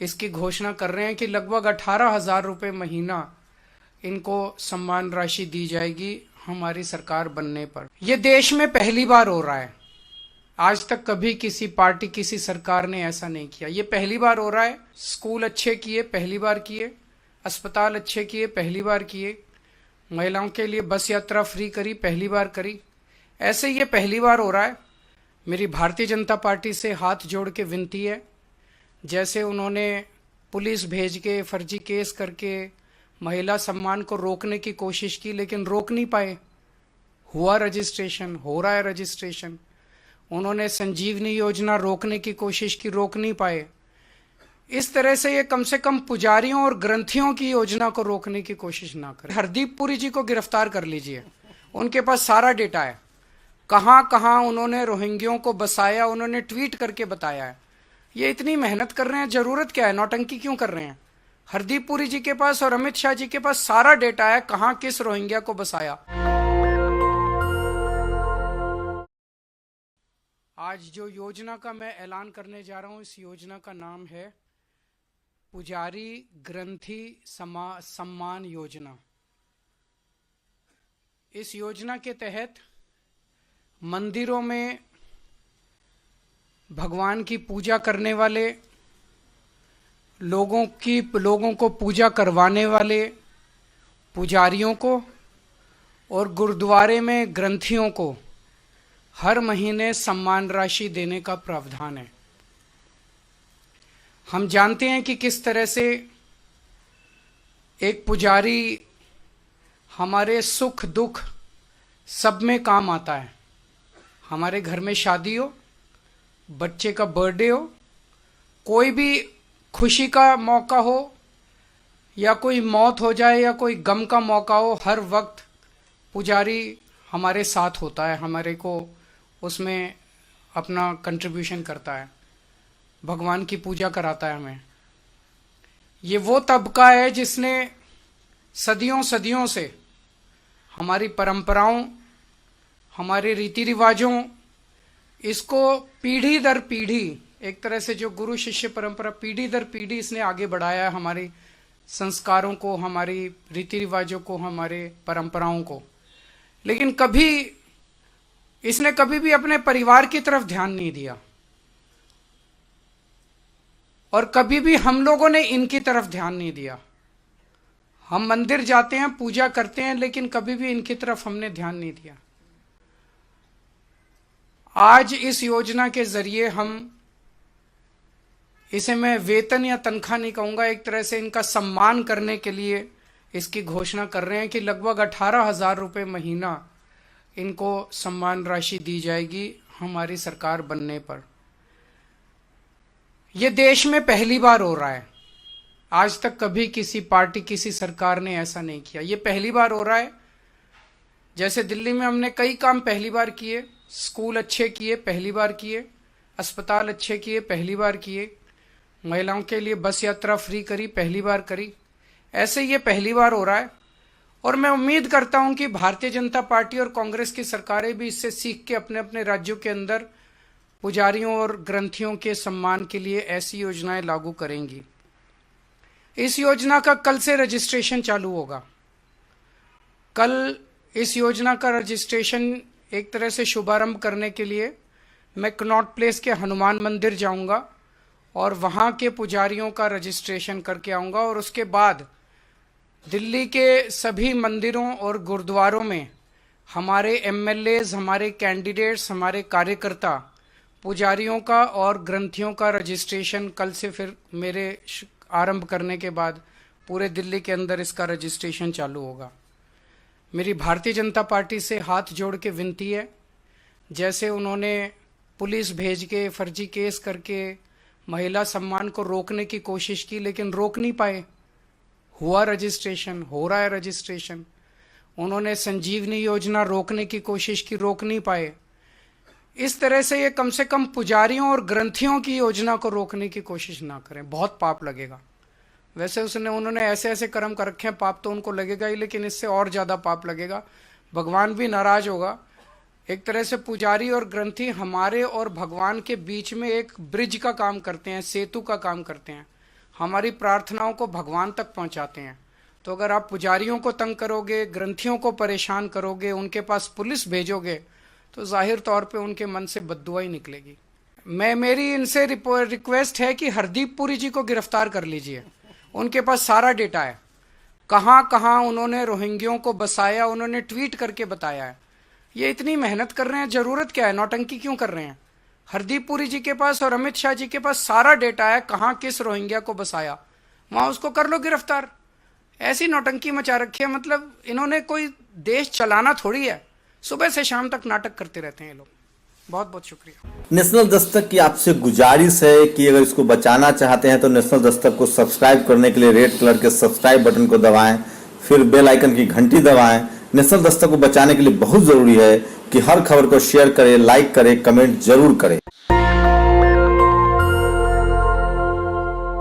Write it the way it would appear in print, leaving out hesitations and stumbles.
इसकी घोषणा कर रहे हैं कि लगभग 18,000 रुपये महीना इनको सम्मान राशि दी जाएगी हमारी सरकार बनने पर। यह देश में पहली बार हो रहा है। आज तक कभी किसी पार्टी, किसी सरकार ने ऐसा नहीं किया। ये पहली बार हो रहा है। स्कूल अच्छे किए, पहली बार किए। अस्पताल अच्छे किए, पहली बार किए। महिलाओं के लिए बस यात्रा फ्री करी, पहली बार करी। ऐसे ये पहली बार हो रहा है। मेरी भारतीय जनता पार्टी से हाथ जोड़ के विनती है, जैसे उन्होंने पुलिस भेज के फर्जी केस करके महिला सम्मान को रोकने की कोशिश की, लेकिन रोक नहीं पाए। हुआ रजिस्ट्रेशन, हो रहा है रजिस्ट्रेशन। उन्होंने संजीवनी योजना रोकने की कोशिश की, रोक नहीं पाए। इस तरह से ये कम से कम पुजारियों और ग्रंथियों की योजना को रोकने की कोशिश ना करें। हरदीप पुरी जी को गिरफ्तार कर लीजिए, उनके पास सारा डेटा है। कहां कहां उन्होंने रोहिंग्यों को बसाया, उन्होंने ट्वीट करके बताया है। ये इतनी मेहनत कर रहे हैं, जरूरत क्या है, नौटंकी क्यों कर रहे हैं? हरदीप पुरी जी के पास और अमित शाह जी के पास सारा डेटा है, कहां किस रोहिंग्या को बसाया। आज जो योजना का मैं ऐलान करने जा रहा हूं, इस योजना का नाम है पुजारी ग्रंथि सम्मान योजना। इस योजना के तहत मंदिरों में भगवान की पूजा करने वाले लोगों को पूजा करवाने वाले पुजारियों को और गुरुद्वारे में ग्रंथियों को हर महीने सम्मान राशि देने का प्रावधान है। हम जानते हैं कि किस तरह से एक पुजारी हमारे सुख दुख सब में काम आता है। हमारे घर में शादी हो, बच्चे का बर्थडे हो, कोई भी खुशी का मौका हो या कोई मौत हो जाए या कोई गम का मौका हो, हर वक्त पुजारी हमारे साथ होता है, हमारे को उसमें अपना कंट्रीब्यूशन करता है, भगवान की पूजा कराता है हमें। ये वो तबका है जिसने सदियों सदियों से हमारी परंपराओं, हमारे रीति रिवाजों, इसको पीढ़ी दर पीढ़ी, एक तरह से जो गुरु शिष्य परंपरा पीढ़ी दर पीढ़ी इसने आगे बढ़ाया है, हमारी संस्कारों को, हमारी रीति रिवाजों को, हमारे परंपराओं को। लेकिन इसने कभी भी अपने परिवार की तरफ ध्यान नहीं दिया और कभी भी हम लोगों ने इनकी तरफ ध्यान नहीं दिया। हम मंदिर जाते हैं, पूजा करते हैं, लेकिन कभी भी इनकी तरफ हमने ध्यान नहीं दिया। आज इस योजना के जरिए इसे मैं वेतन या तनख्वाह नहीं कहूंगा, एक तरह से इनका सम्मान करने के लिए इसकी घोषणा कर रहे हैं कि लगभग 18,000 रुपये महीना इनको सम्मान राशि दी जाएगी हमारी सरकार बनने पर। यह देश में पहली बार हो रहा है। आज तक कभी किसी पार्टी, किसी सरकार ने ऐसा नहीं किया। यह पहली बार हो रहा है। जैसे दिल्ली में हमने कई काम पहली बार किए, स्कूल अच्छे किए, पहली बार किए। अस्पताल अच्छे किए, पहली बार किए। महिलाओं के लिए बस यात्रा फ्री करी, पहली बार करी। ऐसे ये पहली बार हो रहा है और मैं उम्मीद करता हूं कि भारतीय जनता पार्टी और कांग्रेस की सरकारें भी इससे सीख के अपने अपने राज्यों के अंदर पुजारियों और ग्रंथियों के सम्मान के लिए ऐसी योजनाएं लागू करेंगी। इस योजना का कल से रजिस्ट्रेशन चालू होगा। कल इस योजना का रजिस्ट्रेशन एक तरह से शुभारंभ करने के लिए मैं कनॉट प्लेस के हनुमान मंदिर जाऊंगा और वहां के पुजारियों का रजिस्ट्रेशन करके आऊंगा और उसके बाद दिल्ली के सभी मंदिरों और गुरुद्वारों में हमारे एमएलएज, हमारे कैंडिडेट्स, हमारे कार्यकर्ता पुजारियों का और ग्रंथियों का रजिस्ट्रेशन कल से फिर मेरे आरंभ करने के बाद पूरे दिल्ली के अंदर इसका रजिस्ट्रेशन चालू होगा। मेरी भारतीय जनता पार्टी से हाथ जोड़ के विनती है, जैसे उन्होंने पुलिस भेज के फर्जी केस करके महिला सम्मान को रोकने की कोशिश की, लेकिन रोक नहीं पाए। हुआ रजिस्ट्रेशन, हो रहा है रजिस्ट्रेशन। उन्होंने संजीवनी योजना रोकने की कोशिश की, रोक नहीं पाए। इस तरह से ये कम से कम पुजारियों और ग्रंथियों की योजना को रोकने की कोशिश ना करें, बहुत पाप लगेगा। वैसे उन्होंने ऐसे ऐसे कर्म कर रखे हैं, पाप तो उनको लगेगा ही, लेकिन इससे और ज्यादा पाप लगेगा। भगवान भी नाराज होगा। एक तरह से पुजारी और ग्रंथी हमारे और भगवान के बीच में एक ब्रिज का काम करते हैं, सेतु का काम करते हैं। हमारी प्रार्थनाओं को भगवान तक पहुंचाते हैं। तो अगर आप पुजारियों को तंग करोगे, ग्रंथियों को परेशान करोगे, उनके पास पुलिस भेजोगे, तो जाहिर तौर पे उनके मन से बद्दुआ ही निकलेगी। मेरी इनसे रिक्वेस्ट है कि हरदीप पुरी जी को गिरफ्तार कर लीजिए। उनके पास सारा डेटा है, कहाँ कहाँ उन्होंने रोहिंग्यों को बसाया, उन्होंने ट्वीट करके बताया है। ये इतनी मेहनत कर रहे हैं, जरूरत क्या है, नौटंकी क्यों कर रहे हैं? हरदीप पुरी जी के पास और अमित शाह जी के पास सारा डेटा है, कहाँ किस रोहिंग्या को बसाया, वहां उसको कर लो गिरफ्तार। ऐसी नौटंकी मचा रखी है, मतलब इन्होंने कोई देश चलाना थोड़ी है, सुबह से शाम तक नाटक करते रहते हैं ये लोग। बहुत बहुत शुक्रिया। नेशनल दस्तक की आपसे गुजारिश है कि अगर इसको बचाना चाहते हैं तो नेशनल दस्तक को सब्सक्राइब करने के लिए रेड कलर के सब्सक्राइब बटन को दबाएं, फिर बेल आइकन की घंटी दबाएं। नेशनल दस्तक को बचाने के लिए बहुत जरूरी है कि हर खबर को शेयर करें, लाइक करें, कमेंट जरूर करें।